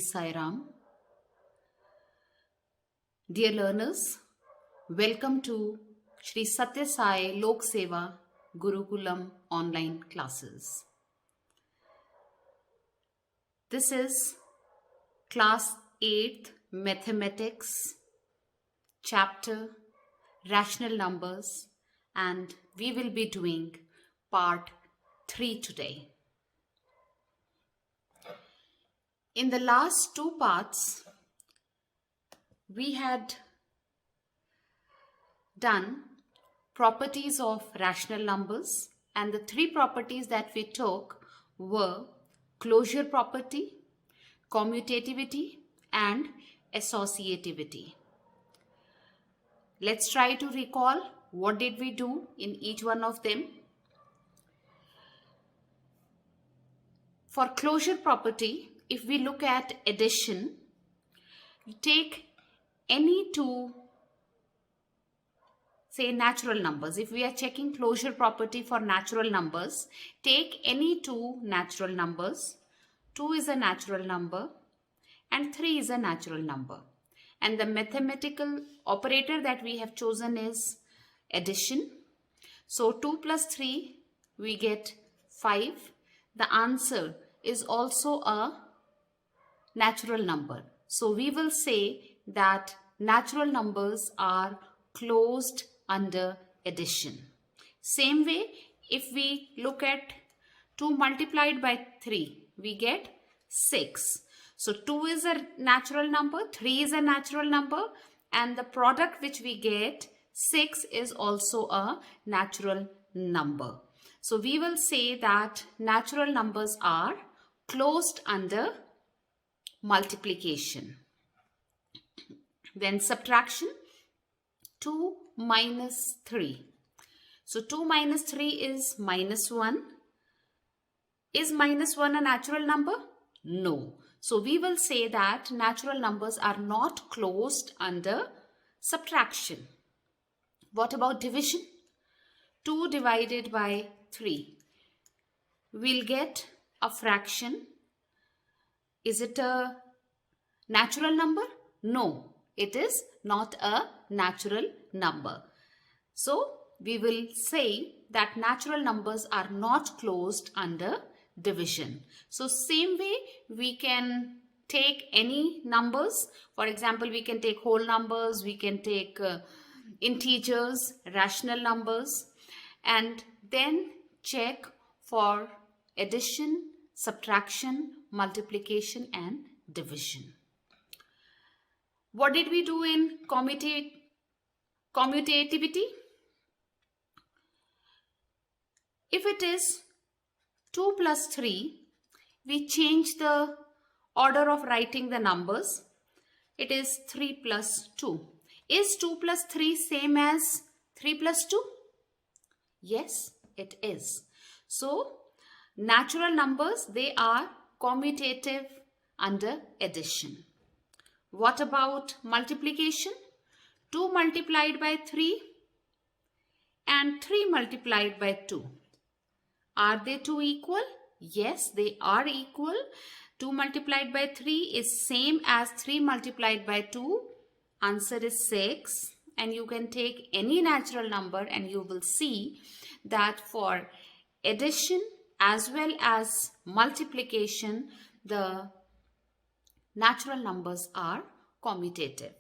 Sai Ram. Dear learners, welcome to Shri Sathya Sai Lok Seva Gurukulam online classes. This is class 8th mathematics chapter rational numbers, and we will be doing part 3 today. In the last two parts, we had done properties of rational numbers, and the three properties that we took were closure property, commutativity, and associativity. Let's try to recall what did we do in each one of them. For closure property, if we look at addition, you take any two, say, natural numbers. If we are checking closure property for natural numbers, take any two natural numbers. 2 is a natural number and 3 is a natural number. And the mathematical operator that we have chosen is addition. So 2 plus 3, we get 5. The answer is also a natural number. So we will say that natural numbers are closed under addition. Same way, if we look at 2 multiplied by 3, we get 6. So 2 is a natural number, 3 is a natural number, and the product which we get, 6, is also a natural number. So we will say that natural numbers are closed under multiplication. Then subtraction, 2 minus 3. So 2 minus 3 is minus 1. Is minus 1 a natural number? No. So we will say that natural numbers are not closed under subtraction. What about division? 2 divided by 3. We'll get a fraction. Is it a natural number? No, it is not a natural number. So we will say that natural numbers are not closed under division. So same way, we can take any numbers. For example, we can take whole numbers, we can take integers, rational numbers, and then check for addition, subtraction, multiplication, and division. What did we do in commutativity? If it is 2 plus 3, we change the order of writing the numbers. It is 3 plus 2. Is 2 plus 3 same as 3 plus 2? Yes, it is. So, natural numbers, they are commutative under addition. What about multiplication? 2 multiplied by 3 and 3 multiplied by 2. Are they two equal? Yes, they are equal. 2 multiplied by 3 is same as 3 multiplied by 2. Answer is 6. And you can take any natural number and you will see that for addition as well as multiplication, the natural numbers are commutative.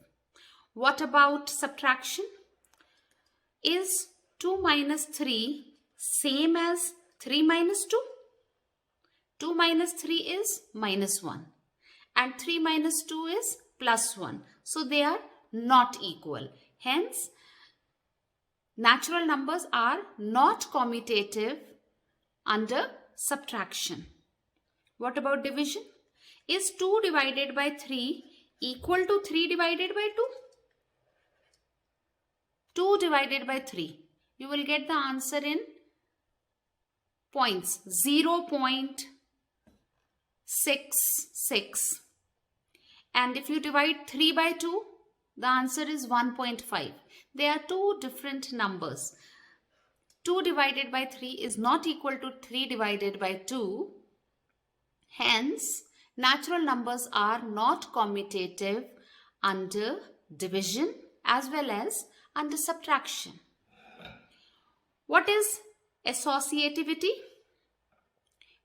What about subtraction? Is 2 minus 3 same as 3 minus 2? 2 minus 3 is minus 1 and 3 minus 2 is plus 1. So they are not equal. Hence, natural numbers are not commutative under subtraction. What about division? Is 2 divided by 3 equal to 3 divided by 2? 2 divided by 3. You will get the answer in points. 0.66. And if you divide 3 by 2, the answer is 1.5. They are two different numbers. 2 divided by 3 is not equal to 3 divided by 2. Hence, Natural numbers are not commutative under division as well as under subtraction. What is associativity?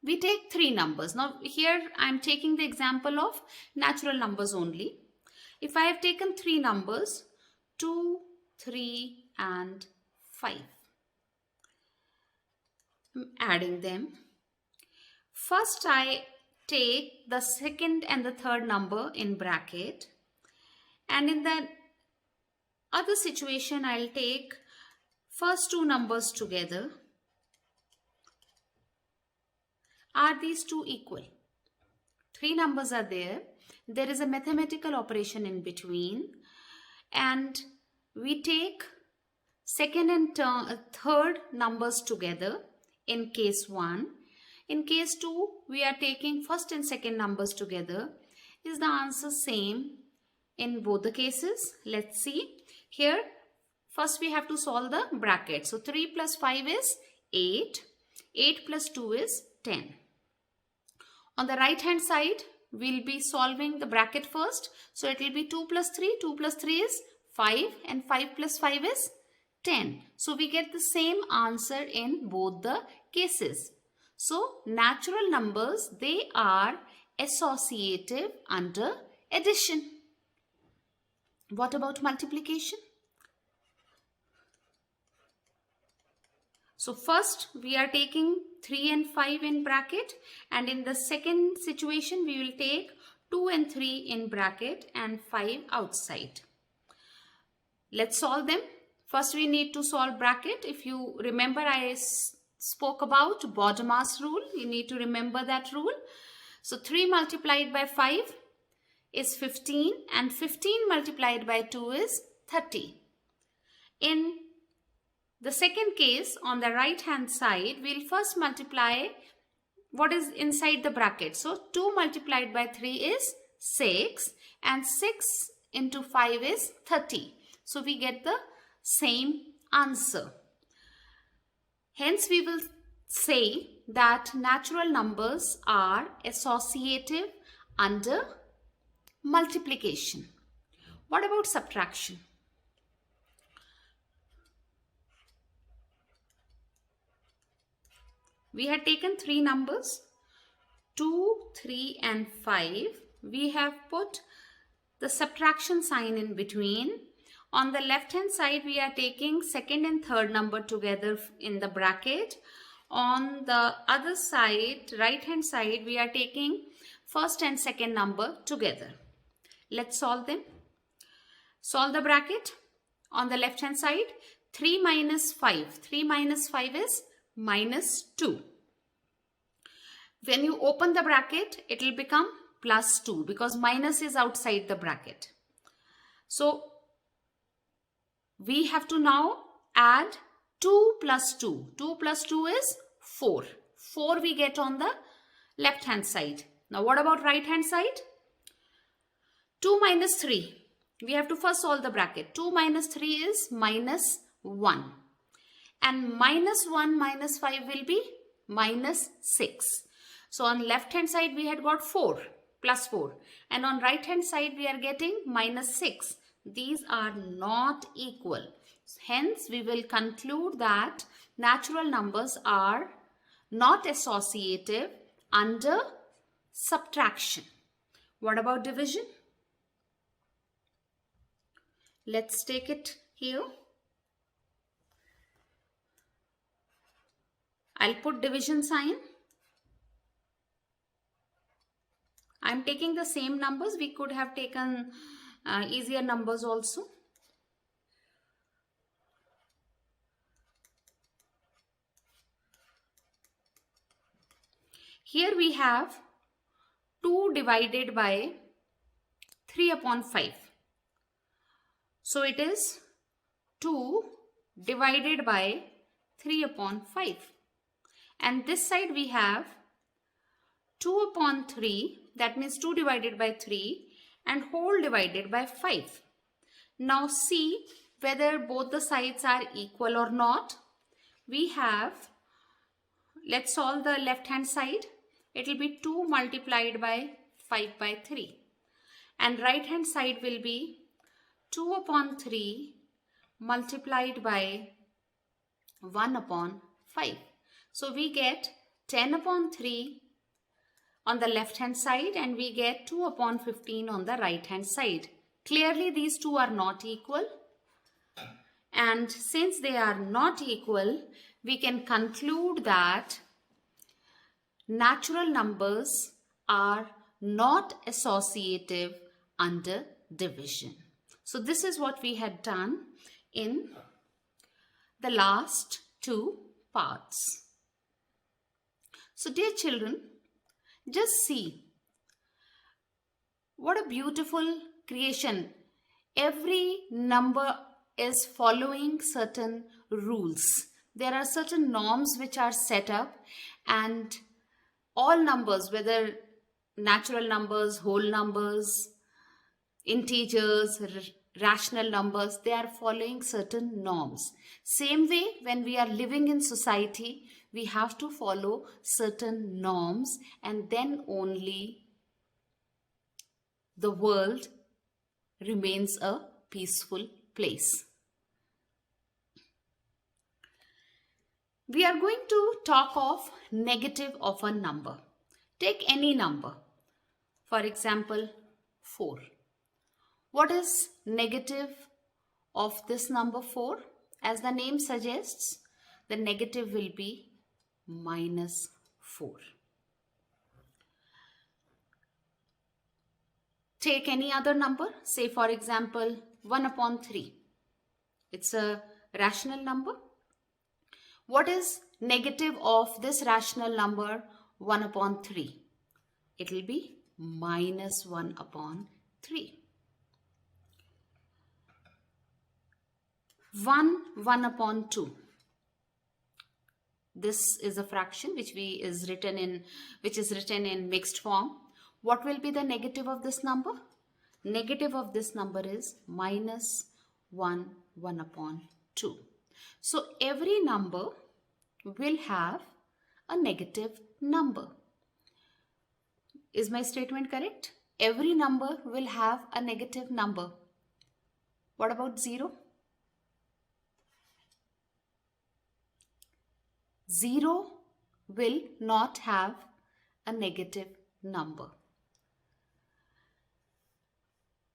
We take three numbers. Now here I am taking the example of natural numbers only. If I have taken three numbers, 2, 3 and 5. I'm adding them. First I take the second and the third number in bracket, and in the other situation I'll take first two numbers together. Are these two equal? Three numbers are there. There is a mathematical operation in between, and we take second and third numbers together in case 1. In case 2, we are taking first and second numbers together. Is the answer same in both the cases? Let's see. Here, first we have to solve the bracket. So 3 plus 5 is 8. 8 plus 2 is 10. On the right hand side, we'll be solving the bracket first. So it will be 2 plus 3. 2 plus 3 is 5 and 5 plus 5 is 10. So we get the same answer in both the cases. So natural numbers, they are associative under addition. What about multiplication? So first we are taking 3 and 5 in bracket, and in the second situation we will take 2 and 3 in bracket and 5 outside. Let's solve them. First we need to solve bracket. If you remember, I spoke about Bottom-ass rule. You need to remember that rule. So 3 multiplied by 5 is 15 and 15 multiplied by 2 is 30. In the second case, on the right hand side, we'll first multiply what is inside the bracket. So 2 multiplied by 3 is 6 and 6 into 5 is 30. So we get the same answer. Hence we will say that natural numbers are associative under multiplication. What about subtraction? We had taken three numbers, 2, 3 and 5. We have put the subtraction sign in between. On the left hand side, we are taking second and third number together in the bracket. On the other side, right hand side, we are taking first and second number together. Let's solve them. Solve the bracket. On the left hand side, 3 minus 5. 3 minus 5 is minus 2. When you open the bracket, it will become plus 2 because minus is outside the bracket. So we have to now add 2 plus 2. 2 plus 2 is 4. 4 we get on the left hand side. Now what about right hand side? 2 minus 3. We have to first solve the bracket. 2 minus 3 is minus 1. And minus 1 minus 5 will be minus 6. So on left hand side we had got 4 plus 4. And on right hand side we are getting minus 6. These are not equal. Hence we will conclude that natural numbers are not associative under subtraction. What about division? Let's take it here. I'll put division sign. I'm taking the same numbers. We could have taken easier numbers also. Here we have 2 divided by 3 upon 5. So it is 2 divided by 3 upon 5. And this side we have 2 upon 3, that means 2 divided by 3 and whole divided by 5. Now see whether both the sides are equal or not. We have, let's solve the left hand side. It will be 2 multiplied by 5 by 3. And right hand side will be 2 upon 3 multiplied by 1 upon 5. So we get 10 upon 3 on the left hand side and we get 2 upon 15 on the right hand side. Clearly these two are not equal. And since they are not equal, we can conclude that natural numbers are not associative under division. So this is what we had done in the last two parts. So dear children, just see what a beautiful creation. Every number is following certain rules. There are certain norms which are set up, and all numbers, whether natural numbers, whole numbers, integers, rational numbers, they are following certain norms. Same way, when we are living in society, we have to follow certain norms, and then only the world remains a peaceful place. We are going to talk of negative of a number. Take any number. For example, 4. What is negative of this number 4? As the name suggests, the negative will be minus 4. Take any other number. Say for example, 1 upon 3. It's a rational number. What is negative of this rational number 1 upon 3? It will be minus 1 upon 3. 1 upon 2. This is a fraction which is written in mixed form. What will be the negative of this number? Negative of this number is minus 1 upon 2. So every number will have a negative number. Is my statement correct? Every number will have a negative number. What about 0? 0 will not have a negative number.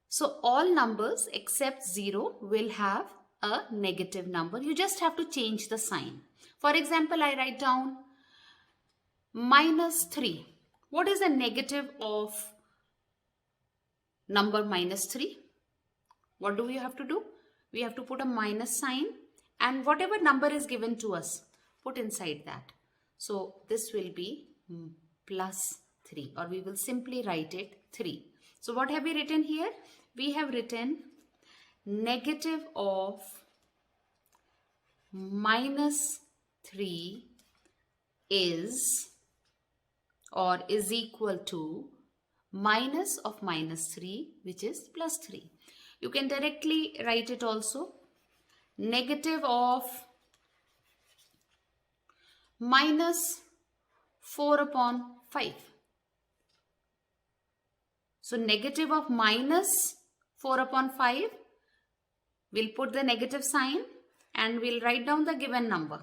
So all numbers except 0 will have a negative number. You just have to change the sign. For example, I write down minus 3. What is the negative of number minus 3? What do we have to do? We have to put a minus sign, and whatever number is given to us, put inside that. So this will be plus 3, or we will simply write it 3. So what have we written here? We have written negative of minus 3 is equal to minus of minus 3, which is plus 3. You can directly write it also. Negative of minus 4 upon 5. So negative of minus 4 upon 5, we'll put the negative sign and we'll write down the given number.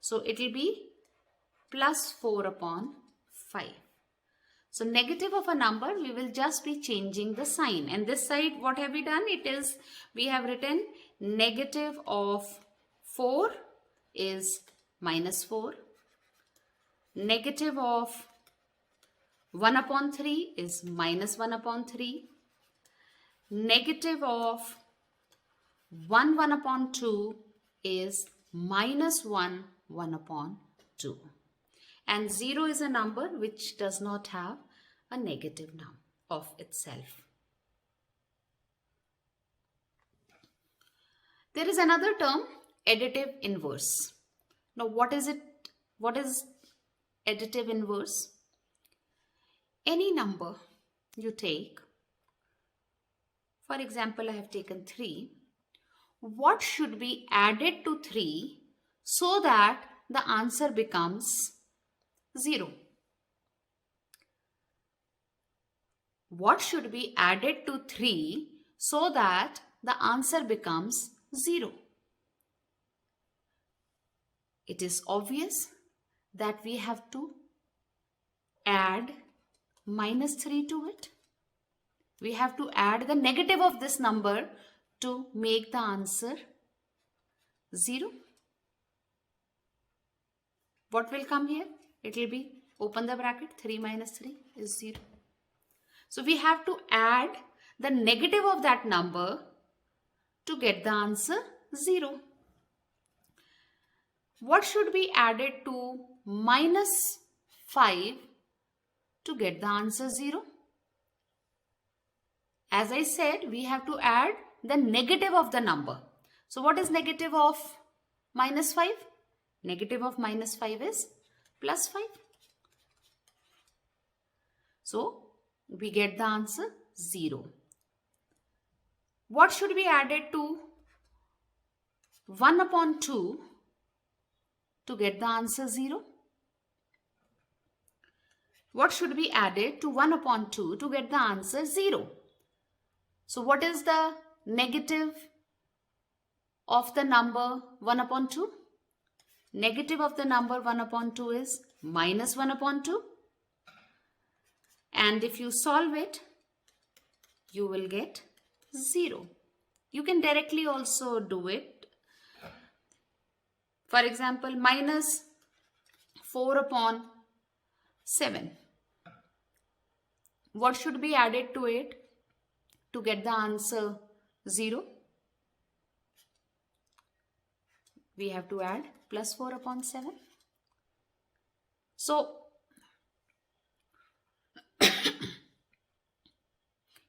So it will be plus 4 upon 5. So negative of a number, we will just be changing the sign. And this side, what have we done? We have written negative of 4 is minus 4. Negative of 1 upon 3 is minus 1 upon 3. Negative of 1 upon 2 is minus 1 upon 2. And 0 is a number which does not have a negative number of itself. There is another term, additive inverse. Now what is it? What is additive inverse? Any number you take, for example, I have taken 3. What should be added to 3 so that the answer becomes 0? what should be added to 3 so that the answer becomes 0? It is obvious that we have to add minus 3 to it. We have to add the negative of this number to make the answer 0. What will come here? It will be, open the bracket, 3 minus 3 is 0. So we have to add the negative of that number to get the answer 0. What should be added to minus 5 to get the answer 0? As I said, we have to add the negative of the number. So what is negative of minus 5? Negative of minus 5 is plus 5. So we get the answer 0. What should be added to 1 upon 2 to get the answer 0? What should be added to 1 upon 2 to get the answer 0? So what is the negative of the number 1 upon 2? Negative of the number 1 upon 2 is minus 1 upon 2. And if you solve it, you will get 0. You can directly also do it. For example, minus 4 upon 7. What should be added to it to get the answer 0? We have to add plus 4 upon 7. So,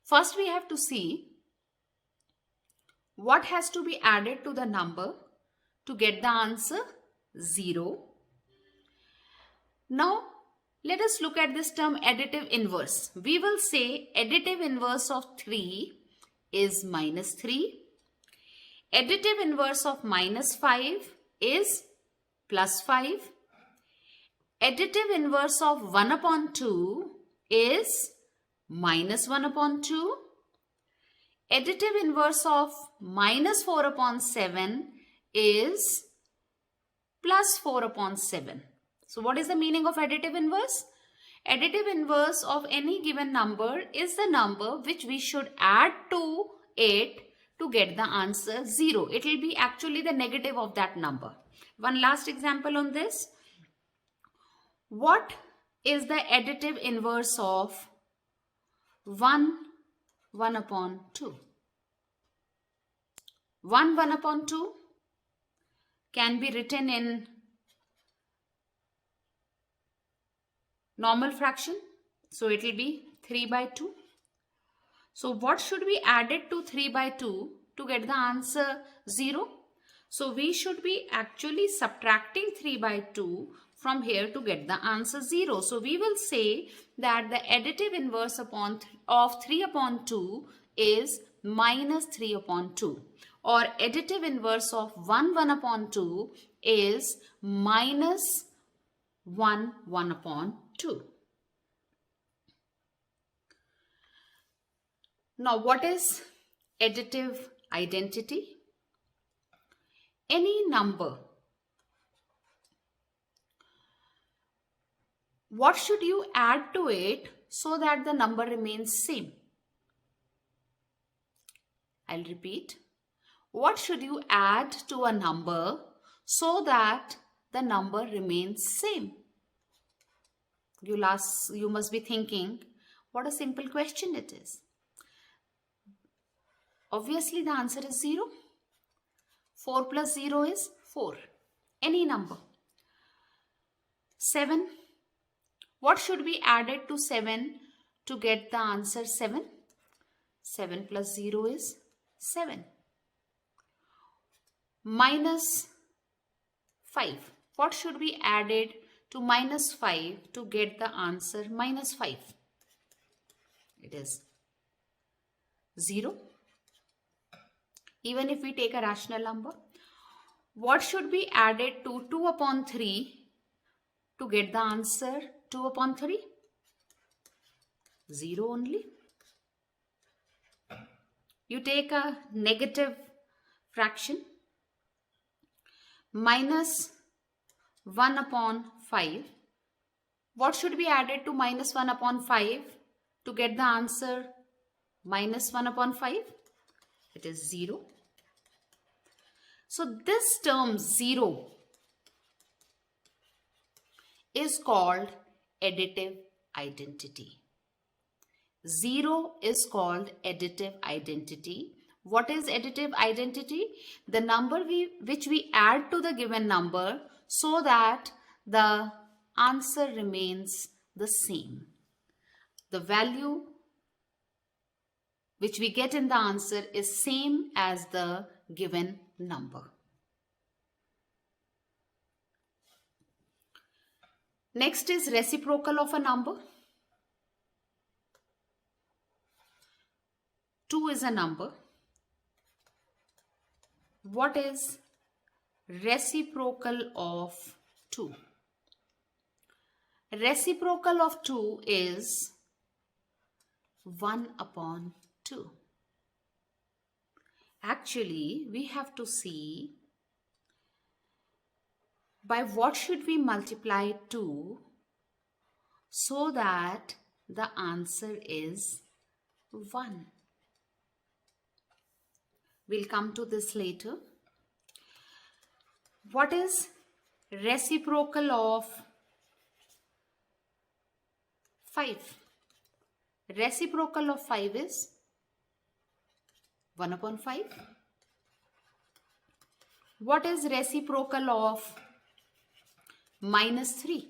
first we have to see what has to be added to the number to get the answer 0. Now, let us look at this term additive inverse. We will say additive inverse of 3 is minus 3. Additive inverse of minus 5 is plus 5. Additive inverse of 1 upon 2 is minus 1 upon 2. Additive inverse of minus 4 upon 7 is plus 4 upon 7. So what is the meaning of additive inverse? Additive inverse of any given number is the number which we should add to it to get the answer 0. It will be actually the negative of that number. One last example on this. What is the additive inverse of 1 upon 2? 1 upon 2 can be written in normal fraction. So it will be 3 by 2. So what should be added to 3 by 2 to get the answer 0? So we should be actually subtracting 3 by 2 from here to get the answer 0. So we will say that the additive inverse of 3 upon 2 is minus 3 upon 2. Or additive inverse of 1 upon 2 is minus 1 upon 2. Now what is additive identity? Any number. What should you add to it so that the number remains same? I'll repeat. What should you add to a number so that the number remains same? You must be thinking, what a simple question it is. Obviously the answer is 0. 4 plus 0 is 4. Any number. 7. What should be added to 7 to get the answer 7? 7 plus 0 is 7. Minus 5. What should be added to minus 5 to get the answer minus 5? It is 0. Even if we take a rational number. What should be added to 2 upon 3 to get the answer 2 upon 3? 0 only. You take a negative fraction, minus 1 upon 5. What should be added to minus 1 upon 5 to get the answer minus 1 upon 5? It is 0. So this term 0 is called additive identity. 0 is called additive identity. What is additive identity? The number which we add to the given number so that the answer remains the same. The value which we get in the answer is same as the given number. Next is reciprocal of a number. 2 is a number. What is reciprocal of 2? Reciprocal of 2 is 1 upon 2. Actually, we have to see by what should we multiply 2 so that the answer is 1. We'll come to this later. What is reciprocal of 5? Reciprocal of 5 is 1 upon 5. What is reciprocal of minus 3?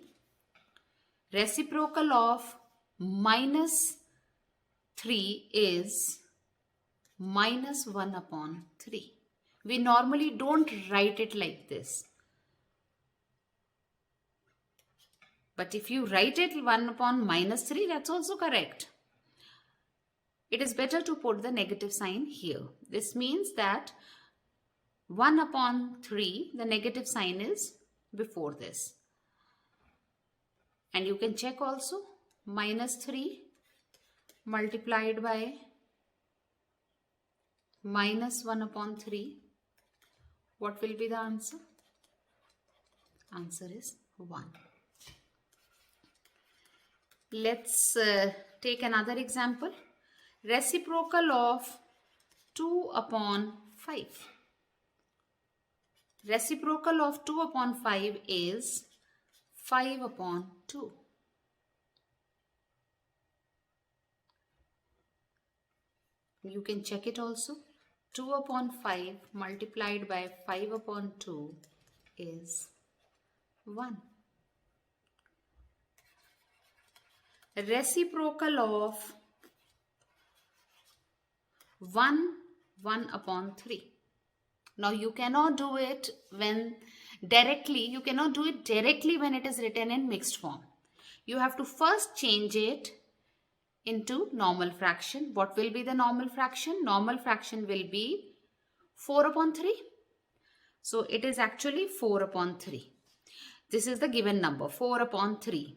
Reciprocal of minus 3 is minus 1 upon 3. We normally don't write it like this. But if you write it 1 upon minus 3, that's also correct. It is better to put the negative sign here. This means that 1 upon 3, the negative sign is before this. And you can check also, minus 3 multiplied by minus 1 upon 3. What will be the answer? Answer is 1. Let's take another example. Reciprocal of 2 upon 5. Reciprocal of 2 upon 5 is 5 upon 2. You can check it also. 2 upon 5 multiplied by 5 upon 2 is 1. Reciprocal of 1 upon 3. Now you cannot do it when directly, you cannot do it directly when it is written in mixed form. You have to first change it into normal fraction. What will be the normal fraction? Normal fraction will be 4 upon 3. So it is actually 4 upon 3. This is the given number, 4 upon 3.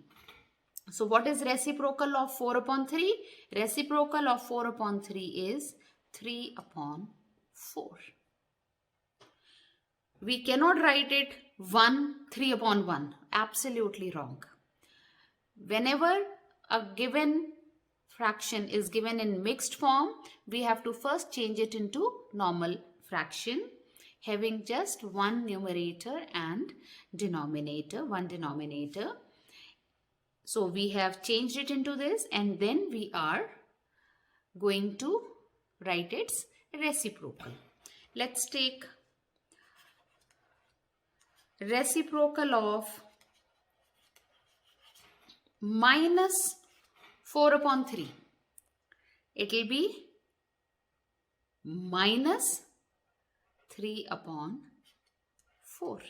So what is reciprocal of 4 upon 3? Reciprocal of 4 upon 3 is 3 upon 4. We cannot write it 3 upon 1. Absolutely wrong. Whenever a given fraction is given in mixed form, we have to first change it into normal fraction, having just one numerator and denominator, one denominator. So we have changed it into this, and then we are going to write its reciprocal. Let's take reciprocal of minus 4 upon 3. It will be minus 3 upon 4.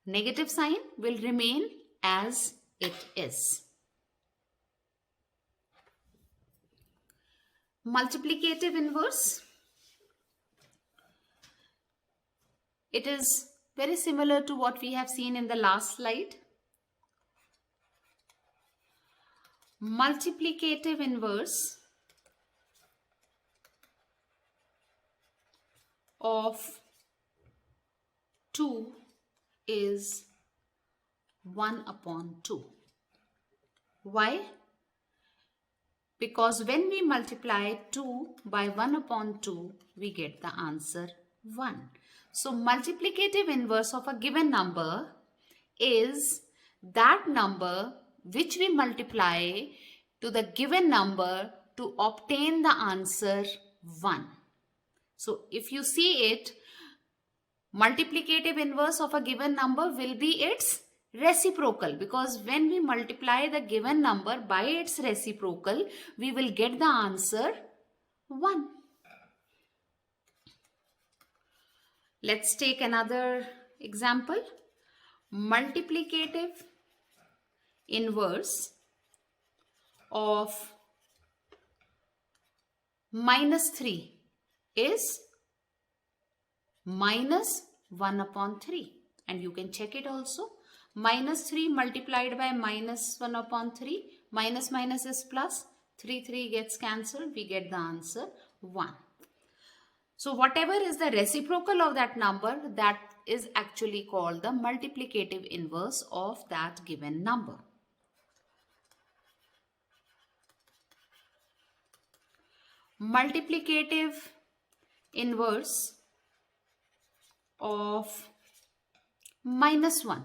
Negative sign will remain as it is. Multiplicative inverse. It is very similar to what we have seen in the last slide. Multiplicative inverse of 2 is 1 upon 2. Why? Because when we multiply 2 by 1 upon 2, we get the answer 1. So multiplicative inverse of a given number is that number which we multiply to the given number to obtain the answer 1. So if you see it, multiplicative inverse of a given number will be its reciprocal, because when we multiply the given number by its reciprocal, we will get the answer 1. Let's take another example. Multiplicative inverse of minus 3 is minus 1 upon 3. And you can check it also. Minus 3 multiplied by minus 1 upon 3. Minus minus is plus. 3 gets cancelled. We get the answer 1. So whatever is the reciprocal of that number, that is actually called the multiplicative inverse of that given number. Multiplicative inverse of minus 1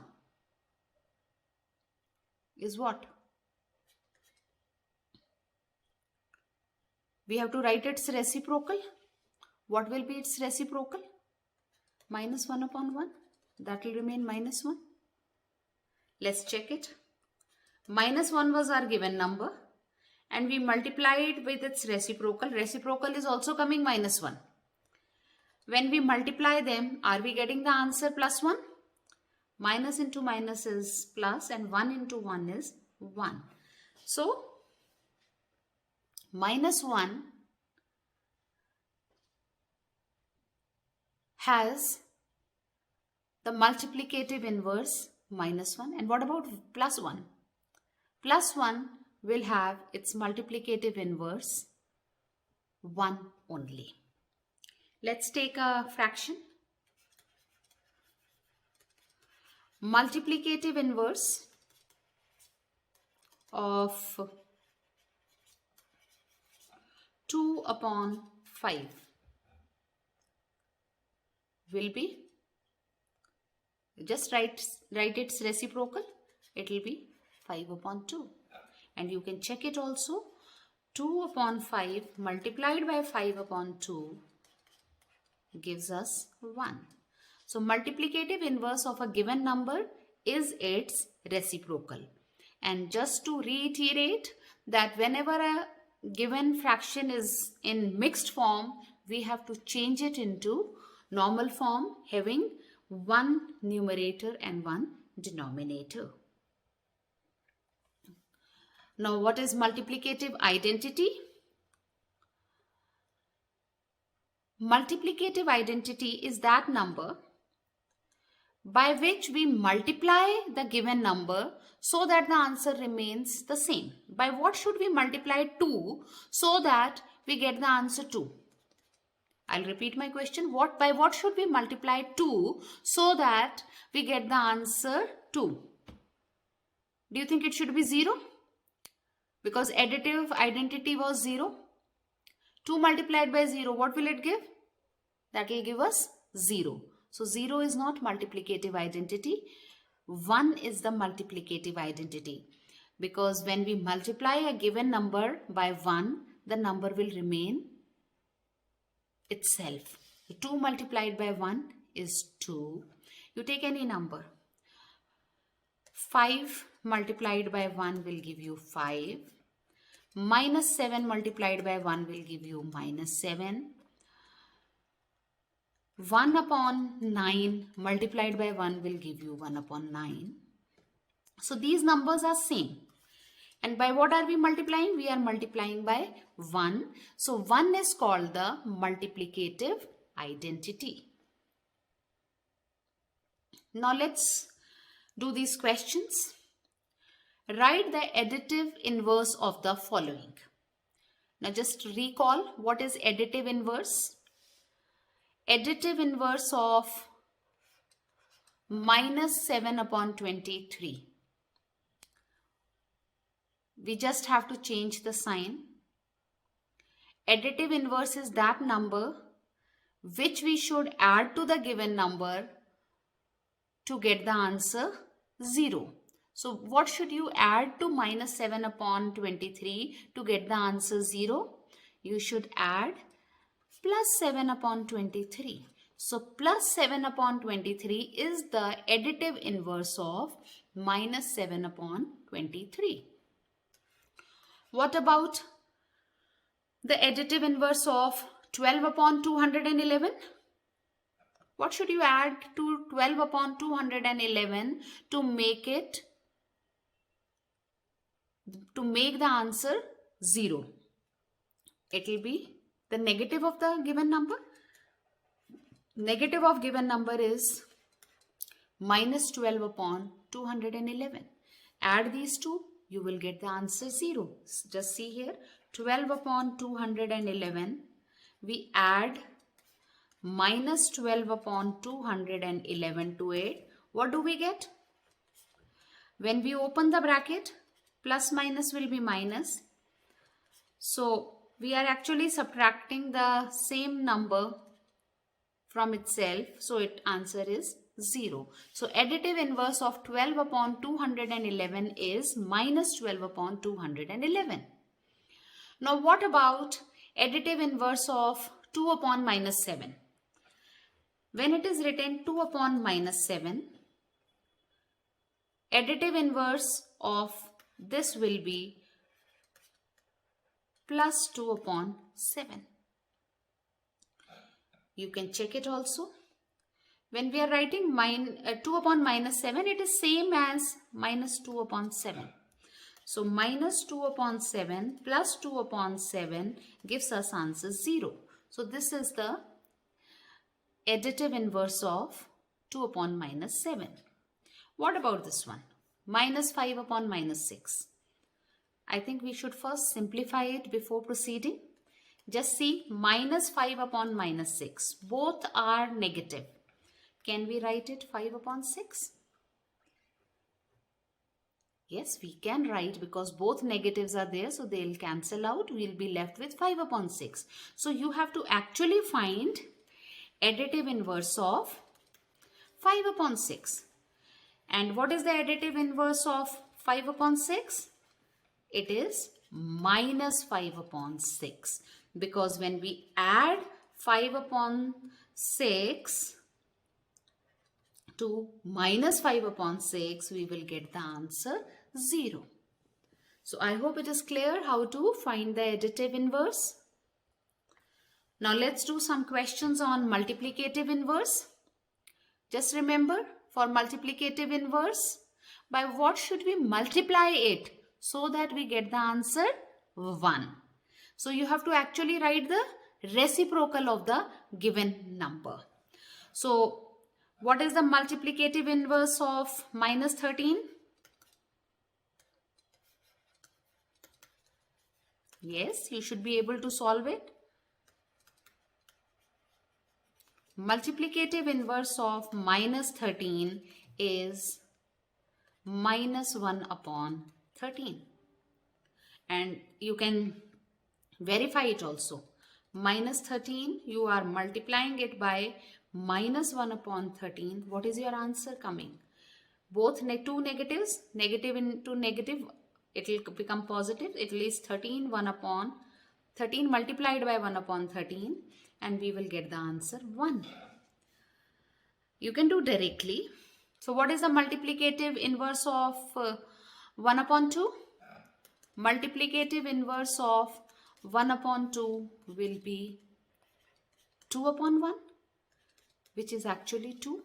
is what? We have to write its reciprocal. What will be its reciprocal? Minus 1 upon 1. That will remain minus 1. Let's check it. Minus 1 was our given number and we multiplied with its reciprocal. Reciprocal is also coming minus 1. When we multiply them, are we getting the answer plus 1? Minus into minus is plus and 1 into 1 is 1. So, minus 1 has the multiplicative inverse minus 1. And what about plus 1? Plus 1 will have its multiplicative inverse 1 only. Let's take a fraction. Multiplicative inverse of 2 upon 5 will be, just write its reciprocal, it will be 5 upon 2. And you can check it also. 2 upon 5 multiplied by 5 upon 2 gives us 1. So multiplicative inverse of a given number is its reciprocal. And just to reiterate that whenever a given fraction is in mixed form, we have to change it into normal form having one numerator and one denominator. Now what is multiplicative identity? Multiplicative identity is that number by which we multiply the given number so that the answer remains the same. By what should we multiply 2 so that we get the answer 2? I'll repeat my question. By what should we multiply 2 so that we get the answer 2? Do you think it should be 0? Because additive identity was 0. 2 multiplied by 0, what will it give? That will give us 0. So 0 is not multiplicative identity. 1 is the multiplicative identity. Because when we multiply a given number by 1, the number will remain itself. 2 multiplied by 1 is 2. You take any number. 5 multiplied by 1 will give you 5. Minus 7 multiplied by 1 will give you minus 7. 1 upon 9 multiplied by 1 will give you 1 upon 9. So these numbers are same. And by what are we multiplying? We are multiplying by 1. So 1 is called the multiplicative identity. Now let's do these questions. Write the additive inverse of the following. Now just recall what is additive inverse. additive inverse of minus 7 upon 23. We just have to change the sign. Additive inverse is that number which we should add to the given number to get the answer 0. So what should you add to minus 7 upon 23 to get the answer 0? You should add plus 7 upon 23. So plus 7 upon 23 is the additive inverse of minus 7 upon 23. What about the additive inverse of 12 upon 211? What should you add to 12 upon 211 to make the answer 0? It will be the negative of the given number. Negative of given number is minus 12 upon 211. Add these two, you will get the answer 0. Just see here, 12 upon 211. We add minus 12 upon 211 to it. What do we get? When we open the bracket, plus minus will be minus. So we are actually subtracting the same number from itself. So its answer is 0. So additive inverse of 12 upon 211 is minus 12 upon 211. Now what about additive inverse of 2 upon minus 7? When it is written 2 upon minus 7, additive inverse of this will be plus 2 upon 7. You can check it also. When we are writing 2 upon minus 7, it is same as minus 2 upon 7. So minus 2 upon 7 plus 2 upon 7 gives us answer 0. So this is the additive inverse of 2 upon minus 7. What about this one? Minus 5 upon minus 6. I think we should first simplify it before proceeding. Just see, minus 5 upon minus 6. Both are negative. Can we write it 5 upon 6? Yes, we can write because both negatives are there. So they'll cancel out. We'll be left with 5 upon 6. So you have to actually find additive inverse of 5 upon 6. And what is the additive inverse of 5 upon 6? It is minus 5 upon 6. Because when we add 5 upon 6 to minus 5 upon 6, we will get the answer 0. So I hope it is clear how to find the additive inverse. Now let's do some questions on multiplicative inverse. Just remember, for multiplicative inverse, by what should we multiply it so that we get the answer 1? So you have to actually write the reciprocal of the given number. So what is the multiplicative inverse of minus 13? Yes, you should be able to solve it. Multiplicative inverse of minus 13 is minus 1 upon 13. And you can verify it also. Minus 13, you are multiplying it by minus 1 upon 13. What is your answer coming? Both two negatives, negative into negative, it will become positive. It is 13, 1 upon 13 multiplied by 1 upon 13. And we will get the answer 1. You can do directly. So what is the multiplicative inverse of 1 upon 2? Multiplicative inverse of 1 upon 2 will be 2 upon 1, which is actually 2.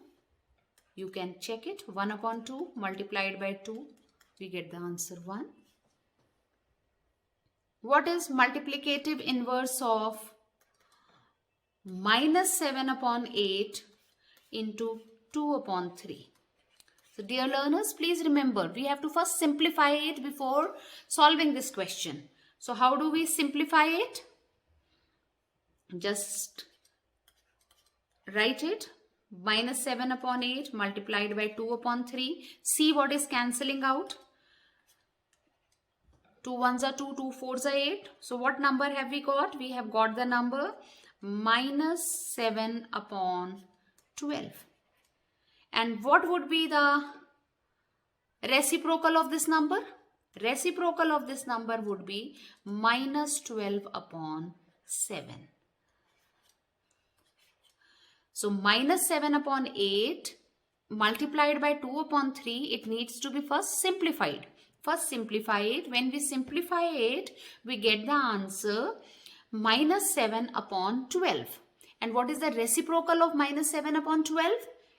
You can check it. 1 upon 2 multiplied by 2, we get the answer 1. What is multiplicative inverse of minus 7 upon 8 into 2 upon 3? So dear learners, please remember, we have to first simplify it before solving this question. So how do we simplify it? Just Write it. Minus 7 upon 8 multiplied by 2 upon 3. See what is cancelling out. 2 ones are 2, 2 fours are 8. So what number have we got? We have got the number minus 7 upon 12. And what would be the reciprocal of this number? Reciprocal of this number would be minus 12 upon 7. So minus 7 upon 8 multiplied by 2 upon 3, it needs to be first simplified. First simplify it. When we simplify it, we get the answer minus 7 upon 12. And what is the reciprocal of minus 7 upon 12?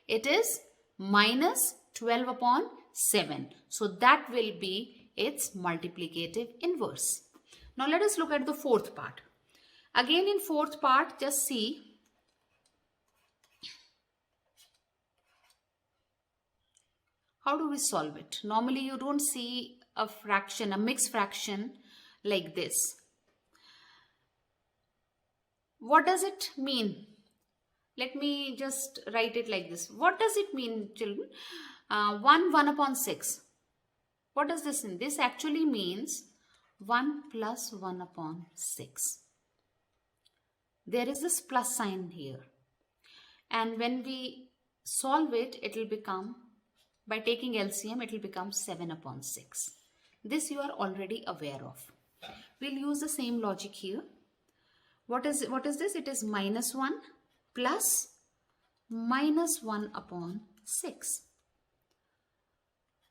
It is minus 12 upon 7. So that will be its multiplicative inverse. Now let us look at the fourth part. Again in fourth part, just see. How do we solve it? Normally you don't see a fraction, a mixed fraction like this. What does it mean? Let me just write it like this. What does it mean, children? 1 upon 6. What does this mean? This actually means 1 plus 1 upon 6. There is this plus sign here. And when we solve it, it will become, by taking LCM, it will become 7 upon 6. This you are already aware of. We'll use the same logic here. What is this? It is minus 1 plus minus 1 upon 6.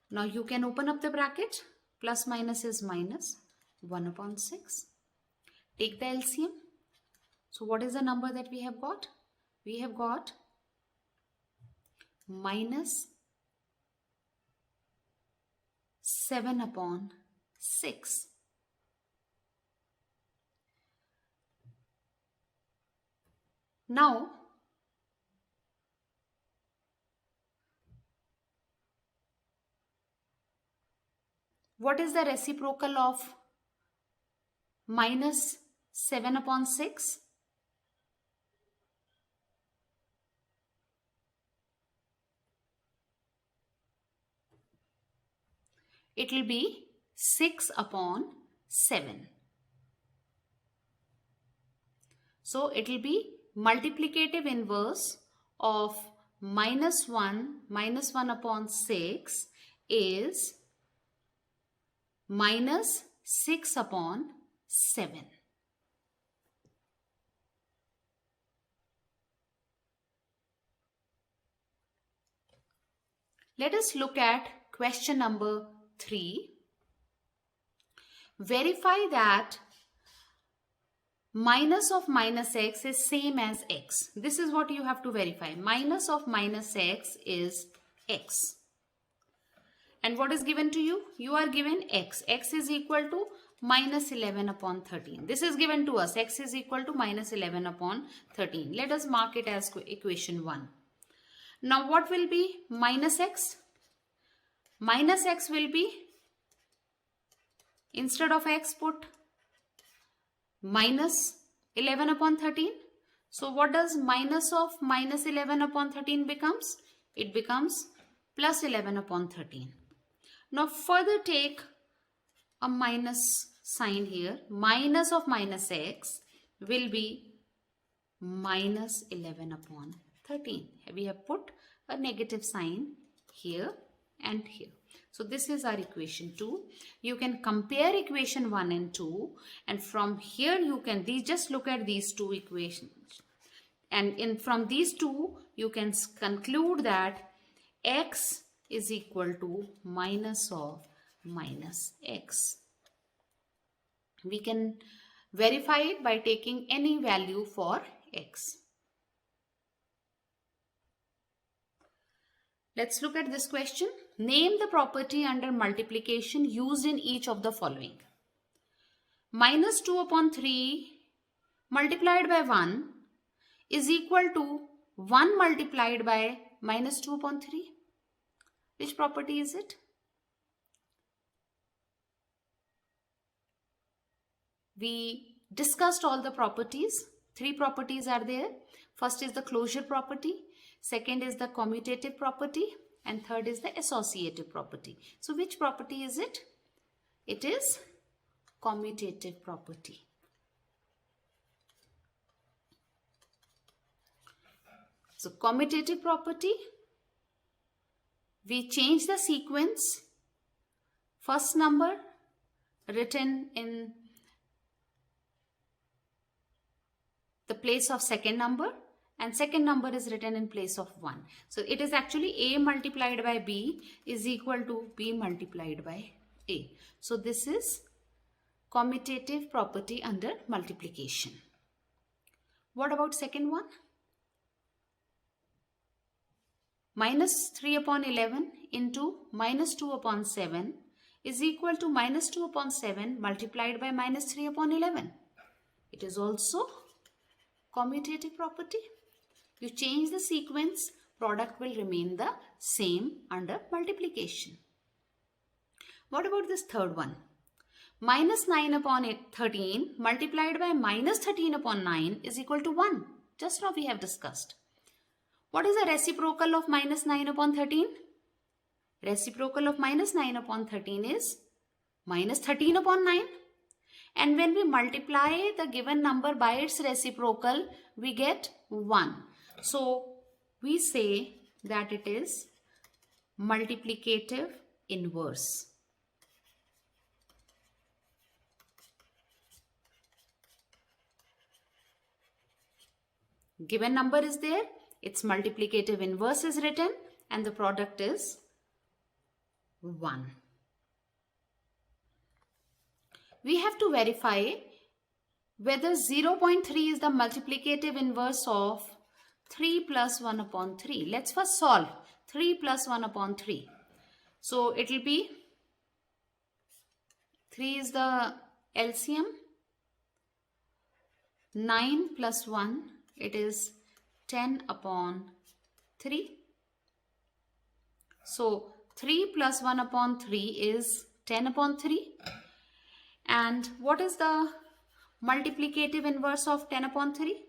Now you can open up the bracket. Plus minus is minus 1 upon 6. Take the LCM. So what is the number that we have got? We have got minus 7 upon 6. Now, what is the reciprocal of minus 7 upon 6? It will be 6 upon 7. So it will be multiplicative inverse of minus 1 upon 6 is minus 6 upon 7. Let us look at question number 3. Verify that minus of minus x is same as x. This is what you have to verify. Minus of minus x is x. And what is given to you? You are given x. X is equal to minus 11 upon 13. This is given to us. X is equal to minus 11 upon 13. Let us mark it as equation 1. Now what will be minus x? Minus x will be, instead of x, put minus 11 upon 13. So what does minus of minus 11 upon 13 becomes? It becomes plus 11 upon 13. Now further take a minus sign here. Minus of minus x will be minus 11 upon 13. We have put a negative sign here and here. So this is our equation 2. You can compare equation 1 and 2, and from here you can just look at these two equations, and from these two you can conclude that x is equal to minus of minus x. We can verify it by taking any value for x. Let's look at this question. Name the property under multiplication used in each of the following. Minus 2 upon 3 multiplied by 1 is equal to 1 multiplied by minus 2 upon 3. Which property is it? We discussed all the properties. Three properties are there. First is the closure property, second is the commutative property, and third is the associative property. So which property is it? It is commutative property. So commutative property, we change the sequence, first number written in the place of second number, and second number is written in place of 1. So it is actually A multiplied by B is equal to B multiplied by A. So this is commutative property under multiplication. What about second one? Minus 3 upon 11 into minus 2 upon 7 is equal to minus 2 upon 7 multiplied by minus 3 upon 11. It is also commutative property. You change the sequence, product will remain the same under multiplication. What about this third one? Minus 9 upon 13 multiplied by minus 13 upon 9 is equal to 1. Just now we have discussed. What is the reciprocal of minus 9 upon 13? Reciprocal of minus 9 upon 13 is minus 13 upon 9. And when we multiply the given number by its reciprocal, we get 1. So we say that it is multiplicative inverse. Given number is there, its multiplicative inverse is written, and the product is 1. We have to verify whether 0.3 is the multiplicative inverse of 3 plus 1 upon 3. Let's first solve 3 plus 1 upon 3. So it will be 3 is the LCM, 9 plus 1, it is 10 upon 3. So 3 plus 1 upon 3 is 10 upon 3. And what is the multiplicative inverse of 10 upon 3?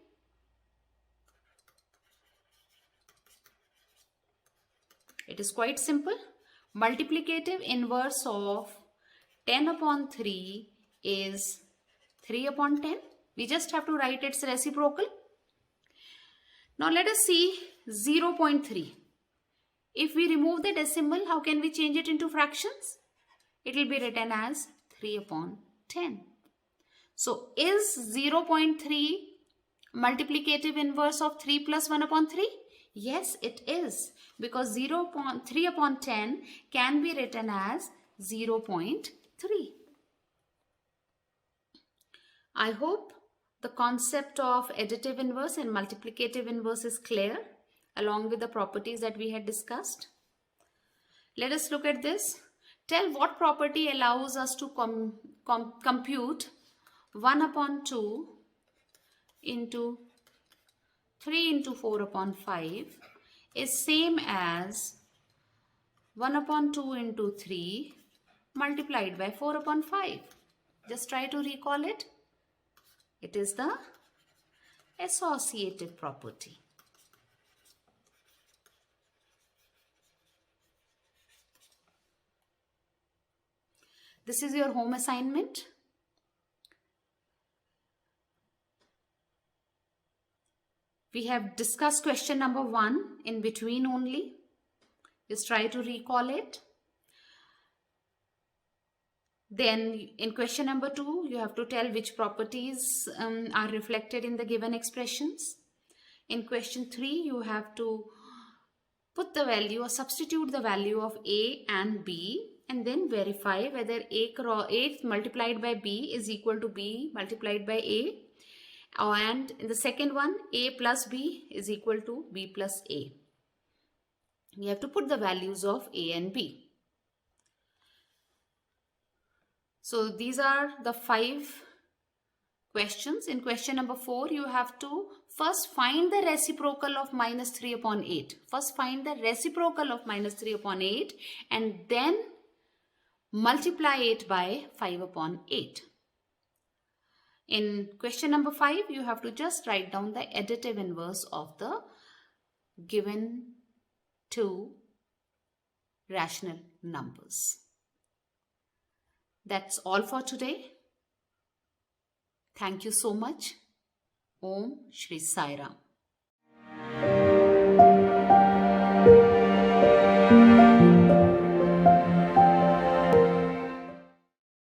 It is quite simple. Multiplicative inverse of 10 upon 3 is 3 upon 10. We just have to write its reciprocal. Now let us see 0.3. If we remove the decimal, how can we change it into fractions? It will be written as 3 upon 10. So is 0.3 multiplicative inverse of 3 plus 1 upon 3? Yes, it is, because 0.3 upon 10 can be written as 0.3. I hope the concept of additive inverse and multiplicative inverse is clear, along with the properties that we had discussed. Let us look at this. Tell what property allows us to compute 1 upon 2 into 3 into 4 upon 5 is same as 1 upon 2 into 3 multiplied by 4 upon 5. Just try to recall it. It is the associative property. This is your home assignment. We have discussed question number 1 in between only. Just try to recall it. Then in question number 2, you have to tell which properties are reflected in the given expressions. In question 3, you have to put the value or substitute the value of A and B, and then verify whether A multiplied by B is equal to B multiplied by A. And in the second one, A plus B is equal to B plus A. You have to put the values of A and B. So these are the 5 questions. In question number 4, you have to first find the reciprocal of minus 3 upon 8. First find the reciprocal of minus 3 upon 8 and then multiply it by 5 upon 8. In question number 5, you have to just write down the additive inverse of the given two rational numbers. That's all for today. Thank you so much. Om Shri Sai Ram.